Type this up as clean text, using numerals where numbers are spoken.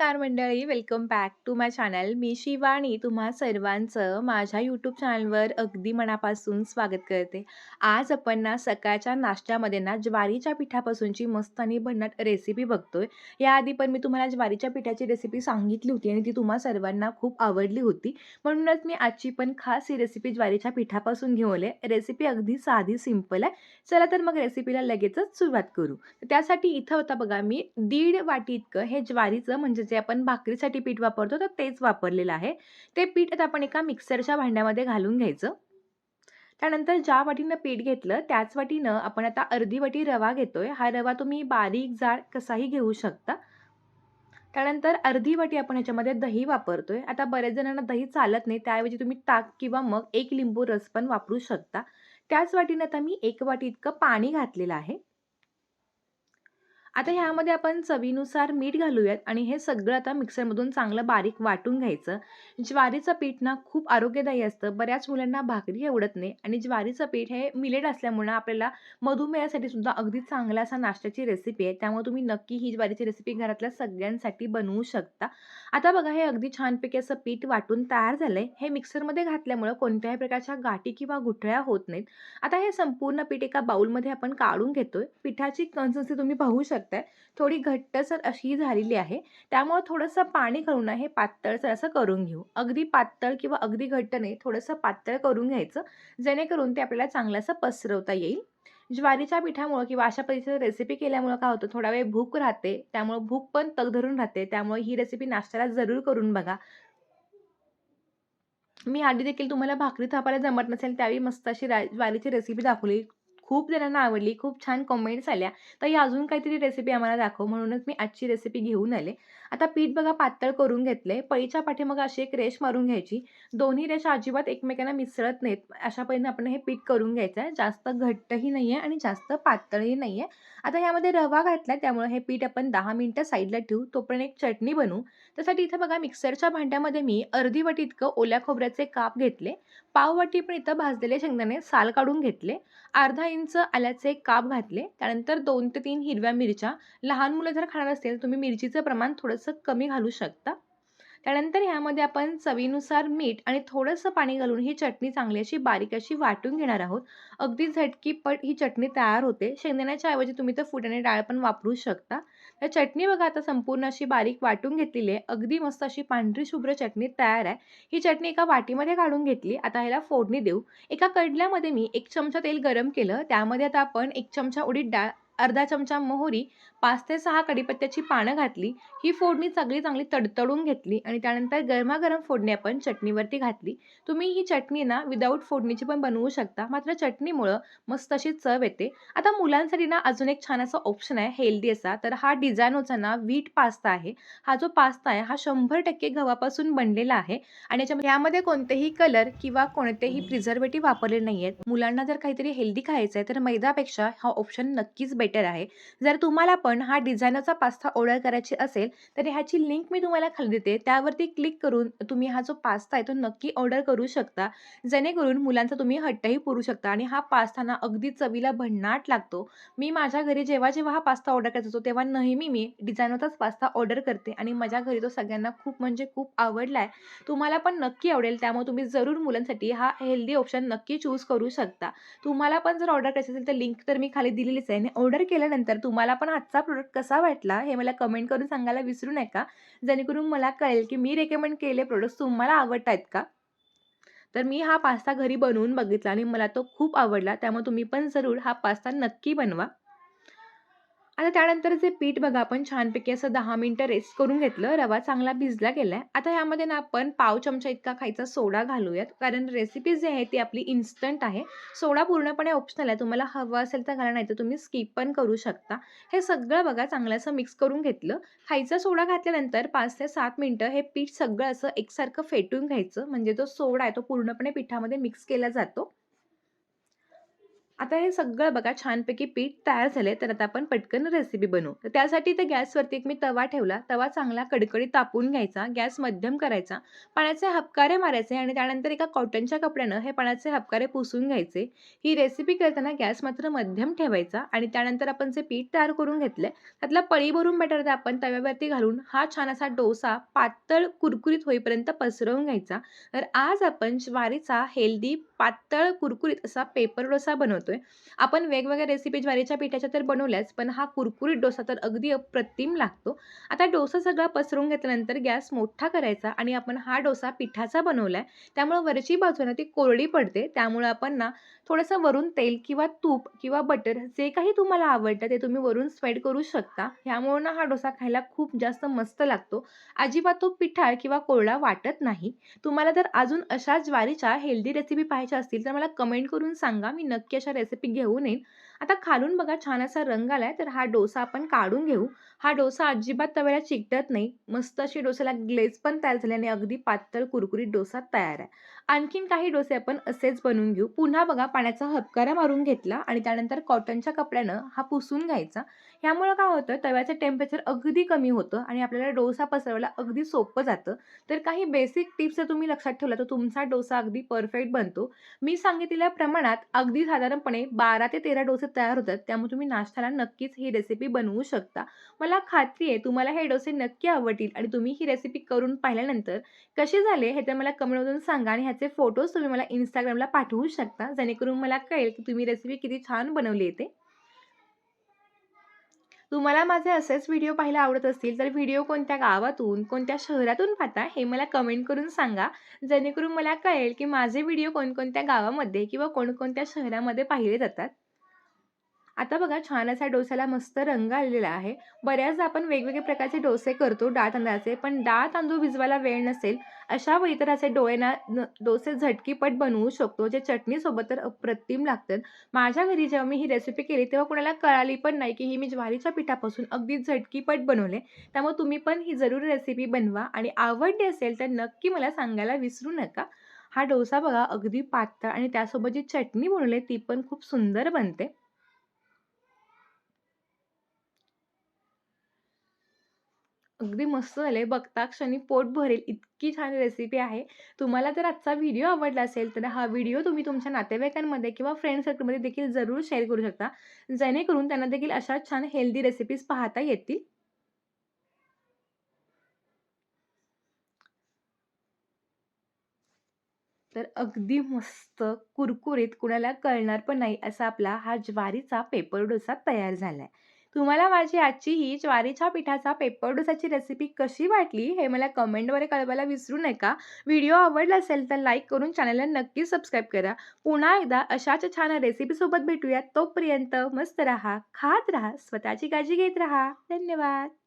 नमस्कार मंडळी, welcome back to my channel. मी शिवानी तुम्हा सर्वांचं माझ्या यूट्यूब चॅनलवर अगदी मनापासून स्वागत करते. आज आपण ना सकाळच्या नाश्त्यामध्ये ना ज्वारीच्या पिठापासूनची मस्त आणि भन्नाट रेसिपी बघतोय. याआधी पण मी तुम्हाला ज्वारीच्या पिठाची रेसिपी सांगितली होती आणि ती तुम्हा सर्वांना खूप आवडली होती. म्हणूनच मी आजची पण खास ही रेसिपी ज्वारीच्या पिठापासून घेऊन आले. रेसिपी अगदी साधी सिंपल आहे. चला तर मग रेसिपीला लगेचच सुरुवात करू. त्यासाठी इथं होता बघा मी 1.5 वाटी इतकं हे ज्वारीचं म्हणजे जे आपण भाकरीसाठी पीठ वापरतो तर तेच वापरलेलं आहे. ते पीठ आता आपण एका मिक्सरच्या भांड्यामध्ये घालून घ्यायचं. त्यानंतर ज्या वाटीनं पीठ घेतलं त्याच वाटीनं आपण आता अर्धी वाटी रवा घेतोय. हा रवा तुम्ही बारीक जाड कसाही घेऊ शकता. त्यानंतर अर्धी वाटी आपण ह्याच्यामध्ये दही वापरतोय. आता बऱ्याच जणांना दही चालत नाही, त्याऐवजी तुम्ही ताक किंवा मग 1 लिंबू रस पण वापरू शकता. त्याच वाटीनं आता मी 1 वाटी इतकं पाणी घातलेलं आहे. आता ह्यामध्ये आपण चवीनुसार मीठ घालूयात आणि हे सगळं आता मिक्सरमधून चांगलं बारीक वाटून घ्यायचं. ज्वारीचं पीठ ना खूप आरोग्यदायी असतं. बऱ्याच मुलांना भाकरी आवडत नाही आणि ज्वारीचं पीठ हे मिलेट असल्यामुळे आपल्याला मधुमेहासाठी सुद्धा अगदी चांगला असा नाश्त्याची रेसिपी आहे. त्यामुळे तुम्ही नक्की ही ज्वारीची रेसिपी घरातल्या सगळ्यांसाठी बनवू शकता. आता बघा हे अगदी छानपैकी असं पीठ वाटून तयार झालंय. हे मिक्सरमध्ये घातल्यामुळं कोणत्याही प्रकारच्या गाठी किंवा गुठळ्या होत नाहीत. आता हे संपूर्ण पीठ एका बाउलमध्ये आपण काढून घेतोय. पिठाची कन्सिस्टन्सी तुम्ही पाहू शकताय. थोडी घट्टसर अशी झालेली आहे. त्यामुळे थोडंसं पाणी घालून ना हे पातळसर असं करून घेऊ. अगदी पातळ किंवा अगदी घट्ट नाही, थोडंसं पातळ करून घ्यायचं. जेणेकरून ते आपल्याला चांगलं असं पसरवता येईल. ज्वारीच्या पिठामुळं किंवा अशा पद्धतीची रेसिपी केल्यामुळं काय होतं, थोडा वेळ भूक राहते. त्यामुळे भूक पण तग धरून राहते. त्यामुळे ही रेसिपी नाश्त्याला जरूर करून बघा. मी आधी देखील तुम्हाला भाकरी थापायला जमत नसेल त्यावेळी मस्त अशी ज्वारीची रेसिपी दाखवली. खूप जणांना आवडली. खूप छान कमेंट्स आल्या. ताई अजून काहीतरी रेसिपी आम्हाला दाखव. म्हणूनच मी आजची रेसिपी घेऊन आले. आता पीठ बघा पातळ करून घेतलंय. पळीच्या पाठीमागे अशी एक रेष मारून घ्यायची. दोन्ही रेषा अजिबात एकमेकांना मिसळत नाहीत. अशा पद्धतीने आपण हे पीठ करून घ्यायचं आहे. जास्त घट्टही नाहीये आणि जास्त पातळही नाहीये. आता ह्यामध्ये रवा घातलाय त्यामुळे हे पीठ आपण 10 मिनिटं साईडला ठेवू. तोपर्यंत एक चटणी बनवू. त्यासाठी इथे बघा मिक्सरच्या भांड्यामध्ये मी अर्धी वाटी इतकं ओल्या खोबऱ्याचे काप घेतले. पाव वाटी पण इथं भाजलेले शेंगदाणे साल काढून घेतले. अर्धा इंच आल्याचे काप घातले. त्यानंतर 2 ते 3 हिरव्या मिरच्या. लहान मुलं जर खाणार असतील तुम्ही मिरचीचं प्रमाण थोडंसं कमी घालू शकता. त्यानंतर ह्यामध्ये आपण चवीनुसार मीठ आणि थोडंसं पाणी घालून ही चटणी चांगली अशी बारीक अशी वाटून घेणार आहोत. अगदी झटकीपट ही चटणी तयार होते. शेंगदाण्याच्या ऐवजी तुम्ही तर फुटाणे डाळ पण वापरू शकता. तर चटणी बघा आता संपूर्ण अशी बारीक वाटून घेतलेली आहे. अगदी मस्त अशी पांढरी शुभ्र चटणी तयार आहे. ही चटणी एका वाटीमध्ये काढून घेतली. आता ह्याला फोडणी देऊ. एका कढल्यामध्ये मी 1 चमचा तेल गरम केलं. त्यामध्ये आता आपण 1 चमचा उडीद डाळ, अर्धा चमचा मोहरी, 5 ते 6 कढीपत्त्याची पानं घातली. ही फोडणी सगळी चांगली तडतडून घेतली आणि त्यानंतर गरमागरम फोडणी आपण चटणीवरती घातली. तुम्ही ही चटणी ना विदाऊट फोडणीची पण बनवू शकता. मात्र चटणीमुळं मस्त अशी चव येते. आता मुलांसाठी ना अजून एक छान असा ऑप्शन आहे हेल्दी असा. तर हा डिझायनोचा ना व्हीट पास्ता आहे. हा जो पास्ता आहे हा 100% गव्हापासून बनलेला आहे आणि यामध्ये कोणतेही कलर किंवा कोणतेही प्रिझर्व्हेटिव्ह वापरले नाहीयेत. मुलांना जर काहीतरी हेल्दी खायचं आहे तर मैद्यापेक्षा हा ऑप्शन नक्कीच बेटर आहे. जर तुम्हाला पण हा डिझायनरचा पास्ता ऑर्डर करायची असेल, तर ह्याची लिंक मी तुम्हाला खाली देते. त्यावरती क्लिक करून तुम्ही हा जो पास्ता आहे तो नक्की ऑर्डर करू शकता. जेणेकरून मुलांचा तुम्ही हट्टही पुरवू शकता आणि हा पास्ता ना अगदी चवीला भन्नाट लागतो. मी माझ्या घरी जेव्हा हा पास्ता ऑर्डर करत असतो, तेव्हा नेहमी मी डिझायनरचाच पास्ता ऑर्डर करते आणि माझ्या घरी तो सगळ्यांना खूप म्हणजे खूप आवडला आहे. तुम्हाला पण नक्की आवडेल. त्यामुळे तुम्ही जरूर मुलांसाठी हा हेल्दी ऑप्शन नक्की चूज करू शकता. तुम्हाला पण जर ऑर्डर करायची असेल तर लिंक तर मी खाली दिलेलीच आहे आणि ऑर्डर केल्यानंतर तुम्हाला पण आजचा प्रॉडक्ट कसा वाटला हे मला कमेंट करून सांगायला विसरू नका. जेणेकरून मला कळेल की मी रेकमेंड केलेले प्रॉडक्ट्स तुम्हाला आवडतायत का? तर मी हा पास्ता घरी बनवून बघितला आणि मला तो खूप आवडला. त्यामुळे तुम्ही पण जरूर हा पास्ता नक्की बनवा. आता त्यानंतर जे पीठ बघा आपण छानपैकी असं 10 मिनिटं रेस्ट करून घेतलं. रवा चांगला भिजला गेलाय. आता ह्यामध्ये ना आपण पाव चमचा इतका खायचा सोडा घालूयात. कारण रेसिपी जी आहे ती आपली इन्स्टंट आहे. सोडा पूर्णपणे ऑप्शनल आहे. तुम्हाला हवं असेल तर घाला, नाहीतर तुम्ही स्किप पण करू शकता. हे सगळं बघा चांगलं असं मिक्स करून घेतलं. खायचा सोडा घातल्यानंतर 5 ते 7 मिनिटं हे पीठ सगळं असं एकसारखं फेटून घ्यायचं. म्हणजे जो सोडा आहे तो पूर्णपणे पिठामध्ये मिक्स केला जातो. आता हे सगळं बघा छानपैकी पीठ तयार झालंय, तर आता आपण पटकन रेसिपी बनवू. तर त्यासाठी इथे गॅसवरती एक मी तवा ठेवला. तवा चांगला कडकडीत तापवून घ्यायचा. गॅस मध्यम करायचा. पाण्याचे हबकारे मारायचे आणि त्यानंतर एका कॉटनच्या कपड्यानं हे पाण्याचे हबकारे पुसून घ्यायचे. ही रेसिपी करताना गॅस मात्र मध्यम ठेवायचा आणि त्यानंतर आपण जे पीठ तयार करून घेतलंय, त्यातला पळी भरून बटर आपण तव्यावरती घालून हा छान असा डोसा पातळ कुरकुरीत होईपर्यंत पसरवून घ्यायचा. तर आज आपण ज्वारीचा हेल्दी, पातळ, कुरकुरीत असा पेपर डोसा बनवतोय. आपण वेगवेगळ्या रेसिपी ज्वारीच्या पिठाच्या तर बनवल्याच, पण हा कुरकुरीत डोसा तर अगदी अप्रतिम लागतो. आता डोसा सगळा पसरवून घेतल्यानंतर गॅस मोठा करायचा आणि आपण हा डोसा पिठाचा बनवलाय. त्यामुळे वरची बाजू ना ती कोरडी पडते. त्यामुळे आपण ना थोडंसं वरून तेल किंवा तूप किंवा बटर जे काही तुम्हाला आवडतं ते तुम्ही वरून स्प्रेड करू शकता. ह्यामुळे ना हा डोसा खायला खूप जास्त मस्त लागतो. अजिबात तो पिठाळ किंवा कोरडा वाटत नाही. तुम्हाला जर अजून अशा ज्वारीच्या हेल्दी रेसिपी पाहायच्या असतील, तर मला कमेंट करून सांगा. मी नक्की अशा रेसिपी घेऊन येईन. आता खालून बघा छान असा रंग आलाय, तर हा डोसा आपण काढून घेऊ. हा डोसा अजिबात तव्याला चिकटत नाही. मस्त अशी डोस्याला ग्लेज पण तयार झाली आणि अगदी पातळ कुरकुरीत डोसा तयार आहे. आणखीन काही डोसे आपण असेच बनवून घेऊ. पुन्हा बघा पाण्याचा हबकारा मारून घेतला आणि त्यानंतर कॉटनच्या कपड्यानं हा पुसून घ्यायचा. ह्यामुळं काय होतं, तव्याचं टेम्परेचर अगदी कमी होतं आणि आपल्याला डोसा पसरवायला अगदी सोपं जातं. तर काही बेसिक टिप्स जर तुम्ही लक्षात ठेवल्या, तर तुमचा डोसा अगदी परफेक्ट बनतो. मी सांगितलेल्या प्रमाणात अगदी साधारणपणे 12 ते 13 डोसे तयार होतात. त्यामुळे तुम्ही नाश्त्याला नक्कीच ही रेसिपी बनवू शकता. मला खात्री आहे तुम्हाला हे डोसे नक्की आवडतील आणि तुम्ही ही रेसिपी करून पाहिल्यानंतर कसे झाले हे तर मला कमेंटमधून सांगा आणि ह्याचे फोटोज तुम्ही मला Instagramला पाठवू शकता. जेणेकरून मला कळेल की तुम्ही रेसिपी किती छान बनवली आहे ते. तुम्हाला माझे असेच व्हिडिओ पाहायला आवडत असतील, तर व्हिडिओ कोणत्या गावातून, कोणत्या शहरातून पाहता हे मला कमेंट करून सांगा. जेणेकरून मला कळेल, की माझे व्हिडिओ कोणकोणत्या गावामध्ये किंवा कोणकोणत्या शहरामध्ये पाहिले जातात. आता बघा छान असा डोस्याला मस्त रंग आलेला आहे. बऱ्याचदा आपण वेगवेगळे प्रकारचे डोसे करतो डाळ तांदळाचे, पण डाळ तांदूळ भिजवायला वेळ नसेल, अशा वेळी तर असे डोसे झटकीपट बनवू शकतो, जे चटणीसोबत तर अप्रतिम लागतात. माझ्या घरी जेव्हा मी ही रेसिपी केली, तेव्हा कोणाला कळाली पण नाही, की ही मी ज्वारीच्या पिठापासून अगदी झटकीपट बनवले. त्यामुळे तुम्ही पण ही जरूर रेसिपी बनवा आणि आवडली असेल तर नक्की मला सांगायला विसरू नका. हा डोसा बघा अगदी पातळ आणि त्यासोबत जी चटणी बनवली ती पण खूप सुंदर बनते. अगदी मस्त झालंय. बघता क्षणी पोट भरेल इतकी छान रेसिपी आहे. तुम्हाला जर आजचा व्हिडिओ आवडला असेल, तर हा व्हिडिओ तुम्ही तुमच्या नातेवाईकांमध्ये किंवा फ्रेंड सर्कलमध्ये देखील जरूर शेअर करू शकता. जेणेकरून त्यांना देखील अशा छान हेल्दी रेसिपीज पाहता येतील. तर अगदी मस्त कुरकुरीत कुणाला कळणार पण नाही असा आपला हा ज्वारीचा पेपर डोसा तयार झालाय. तुम्हाला माझी आजची ही ज्वारीच्या पिठाचा पेपर डोसाची रेसिपी कशी वाटली हे मला कमेंटद्वारे कळवायला विसरू नका. व्हिडिओ आवडला असेल तर लाईक करून चॅनलला नक्की सबस्क्राईब करा. पुन्हा एकदा अशाच छान रेसिपीसोबत भेटूया. तोपर्यंत मस्त राहा, खात राहा, स्वतःची काळजी घेत राहा. धन्यवाद.